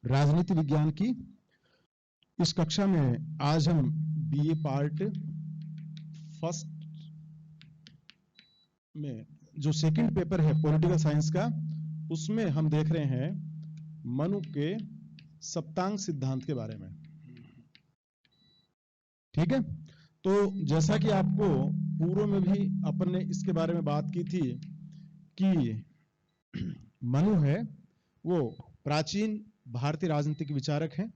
राजनीति विज्ञान की इस कक्षा में आज हम बीए पार्ट फर्स्ट में जो सेकंड पेपर है पॉलिटिकल साइंस का, उसमें हम देख रहे हैं मनु के सप्तांग सिद्धांत के बारे में। ठीक है, तो जैसा कि आपको पूर्व में भी अपन ने इसके बारे में बात की थी कि मनु है वो प्राचीन भारतीय राजनीतिक विचारक हैं,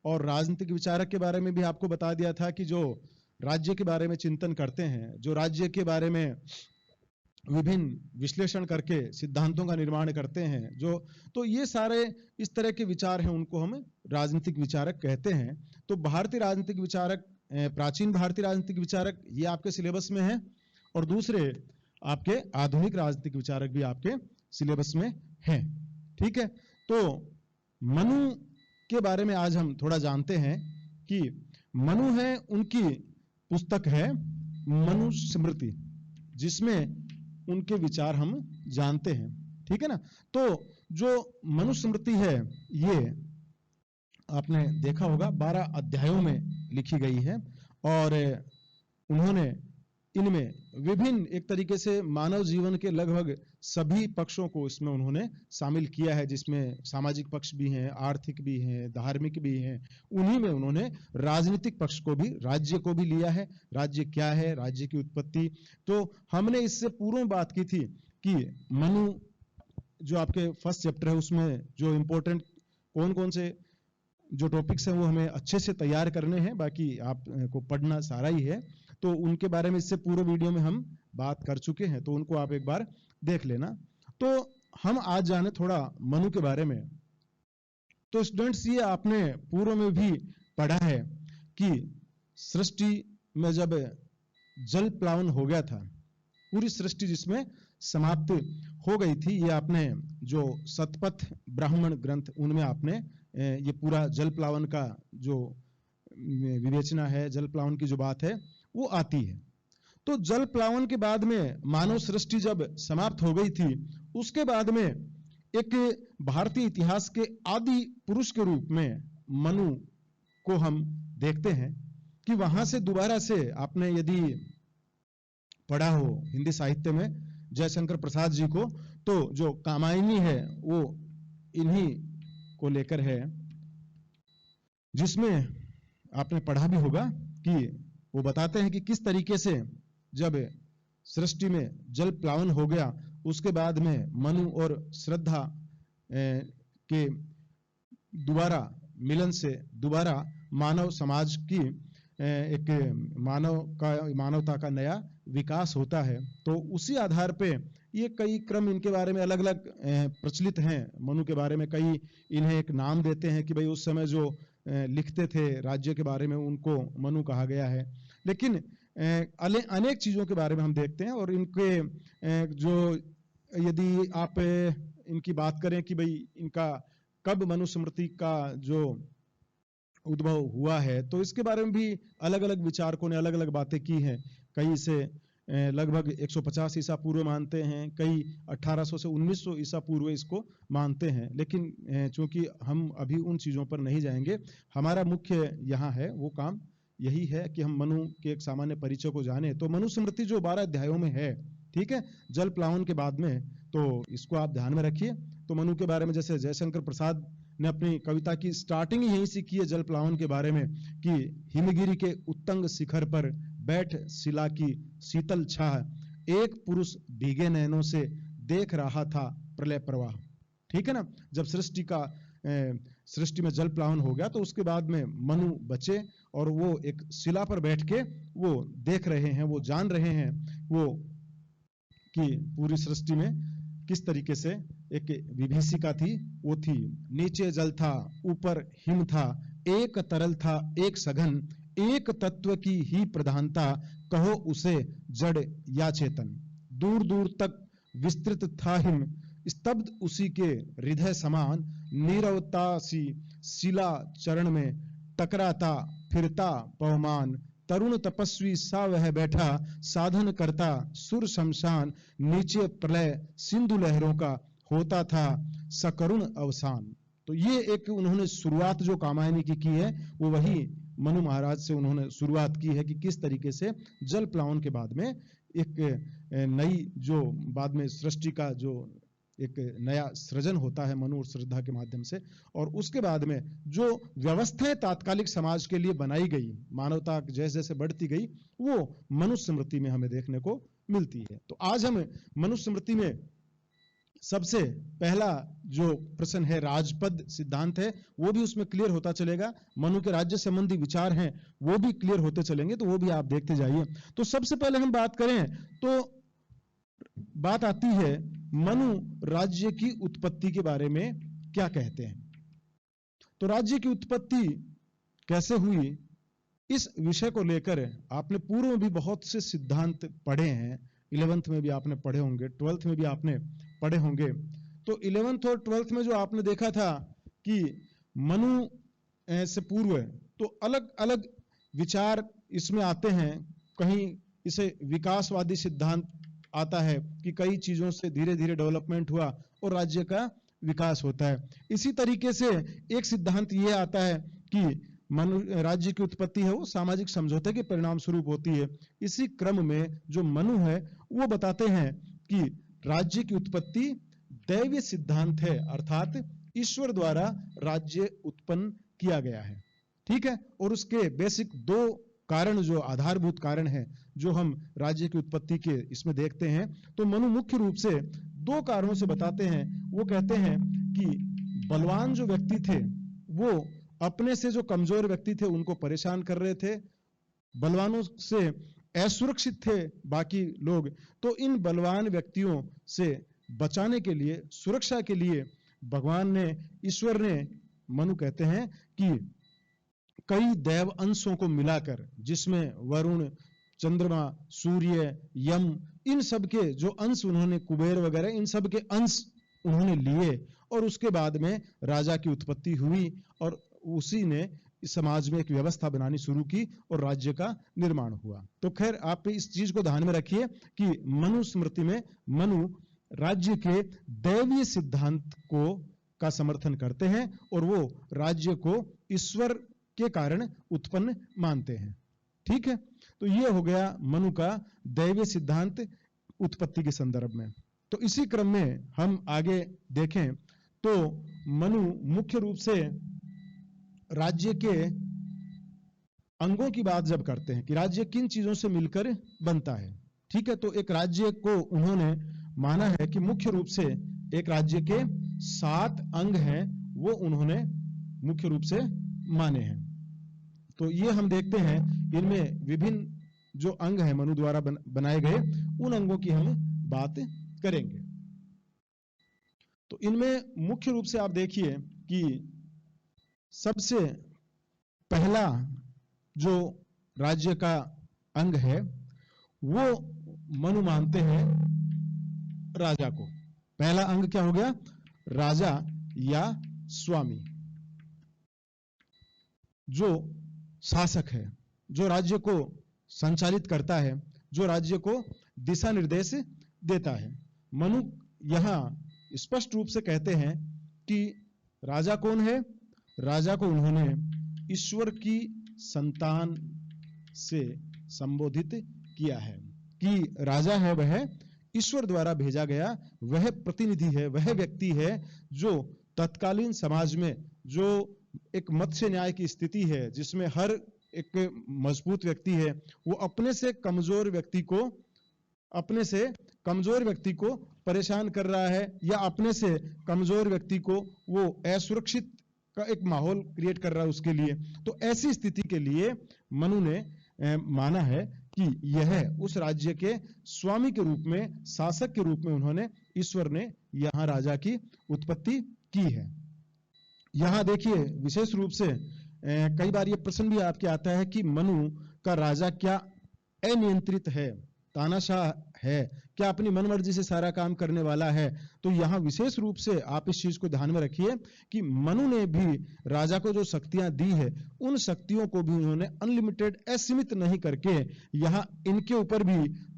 और राजनीतिक विचारक के बारे में भी आपको बता दिया था कि जो राज्य के बारे में चिंतन करते हैं, जो राज्य के बारे में विभिन्न विश्लेषण करके सिद्धांतों का निर्माण करते हैं, जो तो ये सारे इस तरह के विचार हैं, उनको हम राजनीतिक विचारक कहते हैं। तो भारतीय राजनीतिक विचारक, प्राचीन भारतीय राजनीतिक विचारक ये आपके सिलेबस में है, और दूसरे आपके आधुनिक राजनीतिक विचारक भी आपके सिलेबस में हैं। ठीक है, तो मनु के बारे में आज हम थोड़ा जानते हैं कि मनु है, उनकी पुस्तक है मनुस्मृति, जिसमें उनके विचार हम जानते हैं। ठीक है ना, तो जो मनुस्मृति है ये आपने देखा होगा 12 अध्यायों में लिखी गई है, और उन्होंने इनमें विभिन्न एक तरीके से मानव जीवन के लगभग सभी पक्षों को इसमें उन्होंने शामिल किया है, जिसमें सामाजिक पक्ष भी हैं, आर्थिक भी हैं, धार्मिक भी हैं। उन्हीं में उन्होंने राजनीतिक पक्ष को भी, राज्य को भी लिया है। राज्य क्या है, राज्य की उत्पत्ति। तो हमने इससे पूर्व बात की थी कि मनु जो आपके फर्स्ट चैप्टर है उसमें जो इंपॉर्टेंट कौन कौन से जो टॉपिक्स हैं वो हमें अच्छे से तैयार करने हैं, बाकी आपको पढ़ना सारा ही है। तो उनके बारे में इससे पूर्व वीडियो में हम बात कर चुके हैं, तो उनको आप एक बार देख लेना। तो हम आज जाने थोड़ा मनु के बारे में। तो स्टूडेंट्स, ये आपने पूर्व में भी पढ़ा है कि सृष्टि में जब जल प्लावन हो गया था, पूरी सृष्टि जिसमें समाप्त हो गई थी, ये आपने जो शतपथ ब्राह्मण ग्रंथ उनमें आपने ये पूरा जल प्लावन का जो विवेचना है, जल प्लावन की जो बात है वो आती है। तो जल प्लावन के बाद में मानव सृष्टि जब समाप्त हो गई थी, उसके बाद में एक भारतीय इतिहास के आदि पुरुष के रूप में मनु को हम देखते हैं कि वहां से दोबारा से आपने यदि पढ़ा हो हिंदी साहित्य में जयशंकर प्रसाद जी को, तो जो कामायनी है वो इन्हीं को लेकर है, जिसमें आपने पढ़ा भी होगा कि वो बताते हैं कि किस तरीके से जब सृष्टि में जल प्लावन हो गया, उसके बाद में मनु और श्रद्धा के दोबारा मिलन से दोबारा मानव समाज की एक मानवता का नया विकास होता है। तो उसी आधार पे ये कई क्रम इनके बारे में अलग अलग प्रचलित हैं। मनु के बारे में कई इन्हें एक नाम देते हैं कि भाई उस समय जो लिखते थे राज्य के बारे में, उनको मनु कहा गया है। लेकिन अनेक चीजों के बारे में हम देखते हैं, और इनके जो यदि आप इनकी बात करें कि भाई इनका कब मनुस्मृति का जो उद्भव हुआ है, तो इसके बारे में भी अलग अलग विचारकों ने अलग अलग बातें की हैं। कई इसे लगभग 150 ईसा पूर्व मानते हैं, कई 1800 से 1900 ईसा पूर्व इसको मानते हैं। लेकिन चूंकि हम अभी उन चीजों पर नहीं जाएंगे, हमारा मुख्य यहाँ है वो काम यही है कि हम मनु के एक सामान्य परिचय को जाने। तो मनुस्मृति जो 12 अध्यायों में है, ठीक है, जल प्लावन के बाद में, तो इसको आप ध्यान में रखिए। तो मनु के बारे में जैसे जयशंकर प्रसाद ने अपनी कविता की स्टार्टिंग ही यहीं से की है जल प्लावन के बारे में, कि हिमगिरी के उत्तंग शिखर पर बैठ शिला की शीतल छाह, एक पुरुष भीगे नैनों से देख रहा था प्रलय प्रवाह। ठीक है ना, जब सृष्टि में जल प्लावन हो गया, तो उसके बाद में मनु बचे, और वो एक शिला पर बैठ के वो देख रहे हैं, वो जान रहे हैं वो कि पूरी सृष्टि में किस तरीके से एक विभीषिका थी, वो थी नीचे जल था ऊपर हिम था, एक तरल था एक सघन, एक तत्व की ही प्रधानता, कहो उसे जड़ या चेतन। दूर दूर तक विस्तृत था हिम, स्तब्ध उसी के हृदय समान, नीरवता सी शिला चरण में टकराता फिरता पवमान, तरुण तपस्वी सा वह बैठा साधन करता सुर शमशान, नीचे प्रलय सिंधु लहरों का होता था सकरुण अवसान। तो ये एक उन्होंने शुरुआत जो कामायनी की है वो वही मनु महाराज से उन्होंने शुरुआत की है कि किस तरीके से जल प्लावन के बाद में एक नई जो बाद में सृष्टि का जो एक नया सृजन होता है मनु और श्रद्धा के माध्यम से, और उसके बाद में जो व्यवस्थाएं तात्कालिक समाज के लिए बनाई गई, मानवता जैसे जैसे बढ़ती गई, वो मनुस्मृति स्मृति में हमें देखने को मिलती है। तो आज हम मनुस्मृति स्मृति में सबसे पहला जो प्रश्न है राजपद सिद्धांत है, वो भी उसमें क्लियर होता चलेगा। मनु के राज्य संबंधी विचार हैं वो भी क्लियर होते चलेंगे, तो वो भी आप देखते जाइए। तो सबसे पहले हम बात करें तो बात आती है मनु राज्य की उत्पत्ति के बारे में क्या कहते हैं। तो राज्य की उत्पत्ति कैसे हुई, इस विषय को लेकर आपने पूर्व में भी बहुत से सिद्धांत पढ़े हैं। 11th में भी आपने पढ़े होंगे, 12th में भी आपने पढ़े होंगे। तो 11th और 12th में जो आपने देखा था कि मनु से पूर्व तो अलग अलग विचार इसमें आते हैं। कहीं इसे विकासवादी सिद्धांत आता है कि कई चीजों से धीरे धीरे डेवलपमेंट हुआ और राज्य का विकास होता है। इसी तरीके से एक सिद्धांत यह आता है कि राज्य की उत्पत्ति है वो सामाजिक समझौते के परिणाम स्वरूप होती है। इसी क्रम में जो मनु है वो बताते हैं कि राज्य की उत्पत्ति दैवीय सिद्धांत है, अर्थात ईश्वर द्वारा राज्य उत्पन्न किया गया है। ठीक है, और उसके बेसिक दो कारण जो आधारभूत कारण है जो हम राज्य की उत्पत्ति के इसमें देखते हैं, तो मनु मुख्य रूप से दो कारणों से बताते हैं। वो कहते हैं कि बलवान जो व्यक्ति थे वो अपने से जो कमजोर व्यक्ति थे उनको परेशान कर रहे थे, बलवानों से असुरक्षित थे बाकी लोग, तो इन बलवान व्यक्तियों से बचाने के लिए, सुरक्षा के लिए भगवान ने, ईश्वर ने, मनु कहते हैं कि कई दैव अंशों को मिलाकर, जिसमें वरुण, चंद्रमा, सूर्य, यम, इन सब के जो अंश उन्होंने, कुबेर वगैरह, इन सब के अंश उन्होंने लिए और उसके बाद में राजा की उत्पत्ति हुई और उसी ने समाज में एक व्यवस्था बनानी शुरू की और राज्य का निर्माण हुआ। तो खैर आप इस चीज को ध्यान में रखिए कि मनु स्मृति में मनु राज्य के दैवीय सिद्धांत को का समर्थन करते हैं और वो राज्य को ईश्वर के कारण उत्पन्न मानते हैं। ठीक है, तो ये हो गया मनु का दैवीय सिद्धांत उत्पत्ति के संदर्भ में। तो इसी क्रम में हम आगे देखें तो मनु मुख्य रूप से राज्य के अंगों की बात जब करते हैं कि राज्य किन चीजों से मिलकर बनता है। ठीक है, तो एक राज्य को उन्होंने माना है कि मुख्य रूप से एक राज्य के 7 अंग हैं, वो उन्होंने मुख्य रूप से माने हैं। तो ये हम देखते हैं, इनमें विभिन्न जो अंग हैं मनु द्वारा बनाए गए, उन अंगों की हम बात करेंगे। तो इनमें मुख्य रूप से आप देखिए कि सबसे पहला जो राज्य का अंग है वो मनु मानते हैं राजा को। पहला अंग क्या हो गया? राजा या स्वामी, जो शासक है, जो राज्य को संचालित करता है, जो राज्य को दिशा निर्देश देता है। मनु यहां स्पष्ट रूप से कहते हैं कि राजा कौन है? राजा को उन्होंने ईश्वर की संतान से संबोधित किया है कि राजा है वह ईश्वर द्वारा भेजा गया वह प्रतिनिधि है, वह व्यक्ति है जो तत्कालीन समाज में जो एक मत्स्य न्याय की स्थिति है, जिसमें हर एक मजबूत व्यक्ति है वो अपने से कमजोर व्यक्ति को परेशान कर रहा है या अपने से कमजोर व्यक्ति को वो असुरक्षित का एक माहौल क्रिएट कर रहा है उसके लिए। तो ऐसी स्थिति के लिए मनु ने माना है कि यह उस राज्य के स्वामी के रूप में, शासक के रूप में उन्होंने, ईश्वर ने यहां राजा की उत्पत्ति की है। यहां देखिए विशेष रूप से कई बार ये प्रश्न भी आपके आता है कि मनु का राजा क्या अनियंत्रित है, तानाशाह है, क्या अपनी मनमर्जी से सारा काम करने वाला है? तो यहां विशेष रूप से आप इस चीज को ध्यान में रखिए कि मनु ने भी राजा को जो शक्तियां दी है उन शक्तियों को भी उन्होंने अनलिमिटेड, असीमित नहीं करके यहां इनके ऊपर भी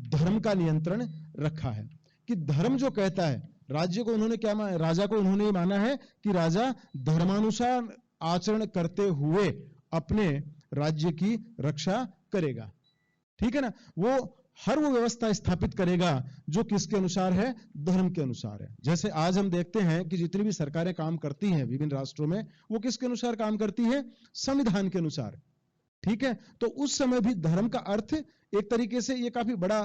धर्म का नियंत्रण रखा है कि धर्म जो कहता है राज्य को उन्होंने क्या माना, राजा को उन्होंने ये माना है कि राजा धर्मानुसार आचरण करते हुए अपने राज्य की रक्षा करेगा। ठीक है ना, वो वो व्यवस्था स्थापित करेगा जो किसके अनुसार है, धर्म के अनुसार है। जैसे आज हम देखते हैं कि जितनी भी सरकारें काम करती हैं विभिन्न राष्ट्रों में, वो किसके अनुसार काम करती है, संविधान के अनुसार। ठीक है, तो उस समय भी धर्म का अर्थ एक तरीके से ये काफी बड़ा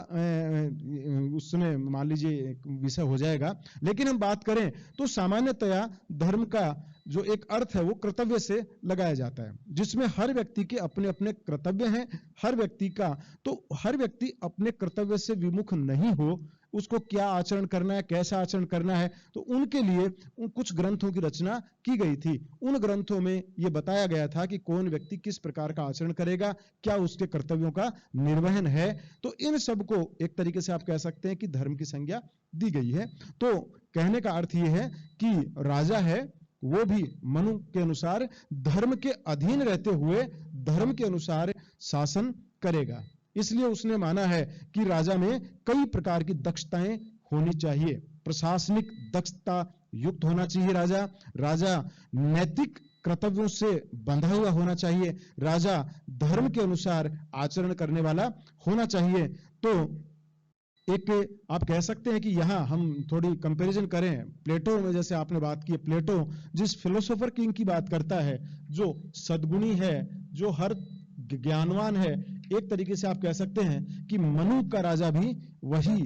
उस समय मान लीजिए विषय हो जाएगा, लेकिन हम बात करें तो सामान्यतया धर्म का जो एक अर्थ है वो कर्तव्य से लगाया जाता है, जिसमें हर व्यक्ति के अपने अपने कर्तव्य हैं, हर व्यक्ति का, तो हर व्यक्ति अपने कर्तव्य से विमुख नहीं हो, उसको क्या आचरण करना है, कैसा आचरण करना है, तो उनके लिए कुछ ग्रंथों की रचना की गई थी। उन ग्रंथों में यह बताया गया था कि कौन व्यक्ति किस प्रकार का आचरण करेगा, क्या उसके कर्तव्यों का निर्वहन है। तो इन सबको एक तरीके से आप कह सकते हैं कि धर्म की संज्ञा दी गई है। तो कहने का अर्थ यह है कि राजा है वो भी मनु के अनुसार धर्म के अधीन रहते हुए धर्म के अनुसार शासन करेगा। इसलिए उसने माना है कि राजा में कई प्रकार की दक्षताएं होनी चाहिए। प्रशासनिक दक्षता युक्त होना चाहिए राजा नैतिक कर्तव्यों से बंधा हुआ होना चाहिए, राजा धर्म के अनुसार आचरण करने वाला होना चाहिए। तो एक आप कह सकते हैं कि यहां हम थोड़ी कंपैरिजन करें प्लेटो में, जैसे आपने बात की, प्लेटो जिस फिलोसोफर किंग की बात करता है, जो सद्गुणी है, जो हर ज्ञानवान है, एक तरीके से आप कह सकते हैं कि मनु का राजा भी वही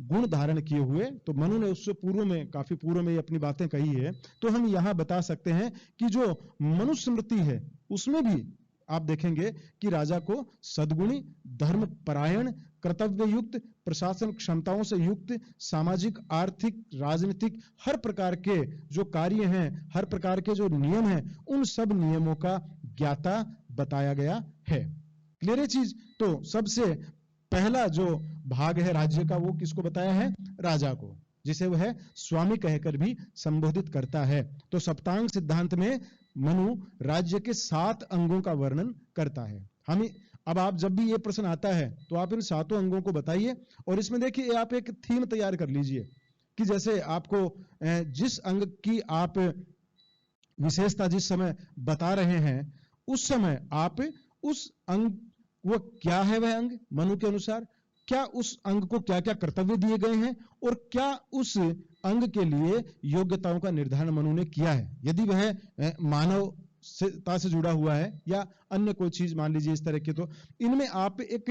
गुण धारण किए हुए। तो मनु ने उससे पूर्व में, काफी पूर्व में ये अपनी बातें कही है। तो हम यहां बता सकते हैं कि जो मनुस्मृति है उसमें भी आप देखेंगे कि राजा को सद्गुणी, धर्मपरायण, कर्तव्ययुक्त, प्रशासन क्षमताओं से युक्त, सामाजिक, आर्थिक, राजनीतिक हर प्रकार के जो कार्य हैं, हर प्रकार के जो नियम हैं, उन सब नियमों का ज्ञाता बताया गया है। क्लियर है चीज? तो सबसे पहला जो भाग है राज्य का वो किसको बताया है? राजा को, जिसे वह स्वामी कहकर भी संबोधित करता है। तो सप्तांग सिद्धांत में मनु राज्य के 7 अंगों का वर्णन करता है। हमें अब आप जब भी ये प्रश्न आता है तो आप इन 7 अंगों को बताइए, और इसमें देखिए आप एक थीम तैयार कर लीजिए कि जैसे आपको जिस अंग की आप विशेषता जिस समय बता रहे हैं, उस समय आप उस अंग, वो क्या है वह अंग मनु के अनुसार, क्या उस अंग को क्या क्या कर्तव्य दिए गए हैं, और क्या उस अंग के लिए योग्यताओं का निर्धारण मनु ने किया है। यदि वह मानवता से जुड़ा हुआ है या अन्य कोई चीज मान लीजिए इस तरह की, तो इनमें आप एक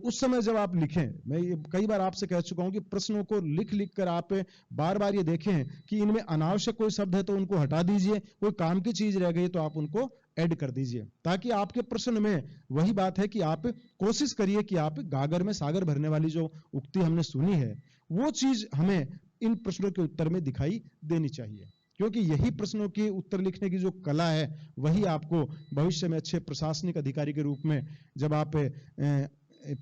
उस समय जब आप लिखें, मैं ये कई बार आपसे कह चुका हूं कि प्रश्नों को लिख लिख कर आप बार बार ये देखें कि इनमें अनावश्यक कोई शब्द है तो उनको हटा दीजिए, कोई काम की चीज रह गई तो आप उनको ऐड कर दीजिए, ताकि आपके प्रश्न में वही बात है कि आप कोशिश करिए कि आप गागर में सागर भरने वाली जो उक्ति हमने सुनी है वो चीज हमें इन प्रश्नों के उत्तर में दिखाई देनी चाहिए, क्योंकि यही प्रश्नों के उत्तर लिखने की जो कला है वही आपको भविष्य में अच्छे प्रशासनिक अधिकारी के रूप में, जब आप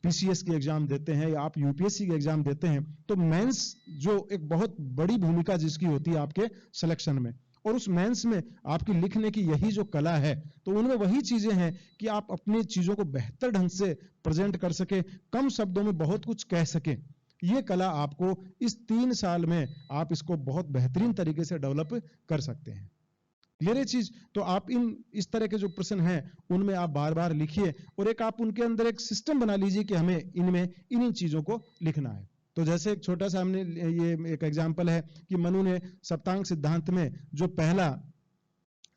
पीसीएस की एग्जाम देते हैं या आप यूपीएससी की एग्जाम देते हैं, तो मेंस जो एक बहुत बड़ी भूमिका जिसकी होती है आपके सिलेक्शन में, और उस मेंस में आपकी लिखने की यही जो कला है, तो उनमें वही चीजें हैं कि आप अपनी चीजों को बेहतर ढंग से प्रेजेंट कर सके, कम शब्दों में बहुत कुछ कह सके। ये कला आपको इस 3 साल में आप इसको बहुत बेहतरीन तरीके से डेवलप कर सकते हैं। क्लियर है चीज? तो आप इस तरह के जो प्रश्न हैं उनमें आप बार बार लिखिए, और एक आप उनके अंदर एक सिस्टम बना लीजिए कि हमें इनमें इन चीजों को लिखना है। तो जैसे एक छोटा सा हमने ये एक एग्जाम्पल है कि मनु ने सप्तांग सिद्धांत में जो पहला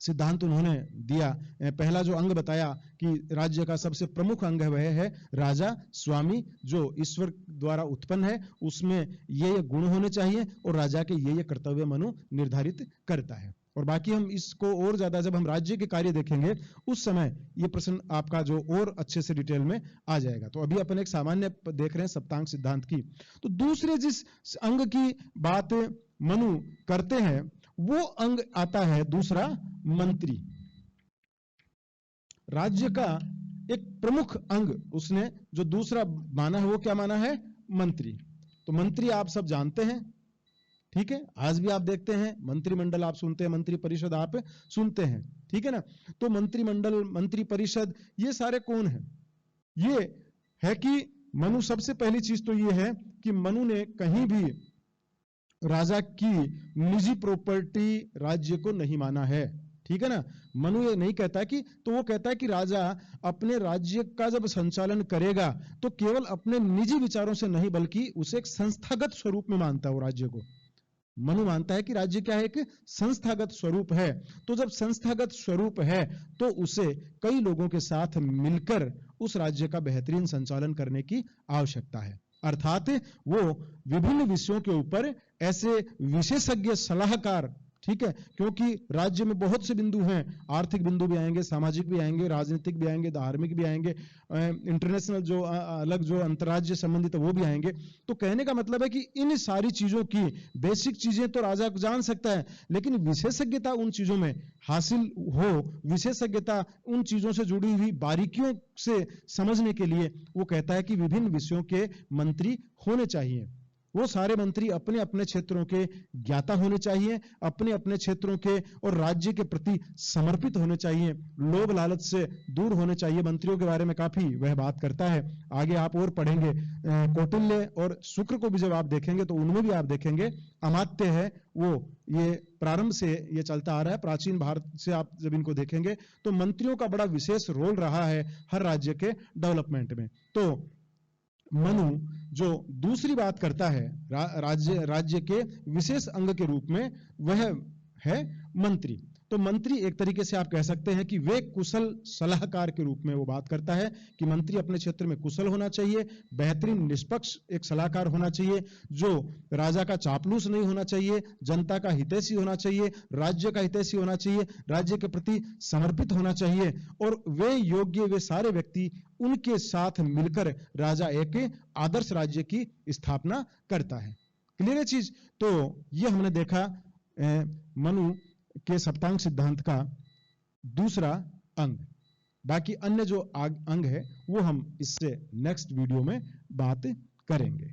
सिद्धांत उन्होंने दिया, पहला जो अंग बताया कि राज्य का सबसे प्रमुख अंग है वह है राजा स्वामी, जो ईश्वर द्वारा उत्पन्न है, उसमें ये गुण होने चाहिए और राजा के ये कर्तव्य मनु निर्धारित करता है। और बाकी हम इसको और ज्यादा जब हम राज्य के कार्य देखेंगे उस समय ये प्रश्न आपका जो और अच्छे से डिटेल में आ जाएगा। तो अभी अपन एक सामान्य देख रहे हैं सप्तांग सिद्धांत की। तो दूसरे जिस अंग की बात मनु करते हैं वो अंग आता है दूसरा मंत्री। राज्य का एक प्रमुख अंग उसने जो दूसरा माना है वो क्या माना है? मंत्री। तो मंत्री आप सब जानते हैं, ठीक है, आज भी आप देखते हैं मंत्रिमंडल आप सुनते हैं, मंत्री परिषद आप सुनते हैं, ठीक है ना। तो मंत्रिमंडल, मंत्री परिषद, ये सारे कौन है? ये है कि मनु, सबसे पहली चीज तो ये है कि मनु ने कहीं भी राजा की निजी प्रॉपर्टी राज्य को नहीं माना है, ठीक है ना। मनु ये नहीं कहता कि, तो वो कहता है कि राजा अपने राज्य का जब संचालन करेगा तो केवल अपने निजी विचारों से नहीं बल्कि उसे एक संस्थागत स्वरूप में मानता है वो राज्य को। मनु मानता है कि राज्य क्या है, एक संस्थागत स्वरूप है। तो जब संस्थागत स्वरूप है तो उसे कई लोगों के साथ मिलकर उस राज्य का बेहतरीन संचालन करने की आवश्यकता है। अर्थात वो विभिन्न विषयों के ऊपर ऐसे विशेषज्ञ सलाहकार, ठीक है, क्योंकि राज्य में बहुत से बिंदु हैं, आर्थिक बिंदु भी आएंगे, सामाजिक भी आएंगे, राजनीतिक भी आएंगे, धार्मिक भी आएंगे, इंटरनेशनल जो अलग जो अंतर्राज्य संबंधित वो भी आएंगे। तो कहने का मतलब है कि इन सारी चीजों की बेसिक चीजें तो राजा जान सकता है, लेकिन विशेषज्ञता उन चीजों में हासिल हो, विशेषज्ञता उन चीजों से जुड़ी हुई बारीकियों से समझने के लिए वो कहता है कि विभिन्न विषयों के मंत्री होने चाहिए। वो सारे मंत्री अपने अपने क्षेत्रों के ज्ञाता होने चाहिए, अपने अपने क्षेत्रों के और राज्य के प्रति समर्पित होने चाहिए, लोभ लालच से दूर होने चाहिए। मंत्रियों के बारे में काफी वह बात करता है, आगे आप और पढ़ेंगे। कौटिल्य और शुक्र को भी जब आप देखेंगे तो उनमें भी आप देखेंगे अमात्य है वो, ये प्रारंभ से ये चलता आ रहा है, प्राचीन भारत से आप जब इनको देखेंगे तो मंत्रियों का बड़ा विशेष रोल रहा है हर राज्य के डेवलपमेंट में। तो मनु जो दूसरी बात करता है राज्य के विशेष अंग के रूप में, वह है मंत्री। तो मंत्री एक तरीके से आप कह सकते हैं कि वे कुशल सलाहकार के रूप में वो बात करता है कि मंत्री अपने क्षेत्र में कुशल होना चाहिए, बेहतरीन निष्पक्ष एक सलाहकार होना चाहिए, जो राजा का चापलूस नहीं होना चाहिए, जनता का हितैषी होना चाहिए, राज्य का हितैषी होना चाहिए, राज्य के प्रति समर्पित होना चाहिए, और वे योग्य वे सारे व्यक्ति उनके साथ मिलकर राजा एक आदर्श राज्य की स्थापना करता है। क्लियर है चीज। तो ये हमने देखा मनु के सप्तांग सिद्धांत का दूसरा अंग। बाकी अन्य जो अंग है वो हम इससे नेक्स्ट वीडियो में बात करेंगे।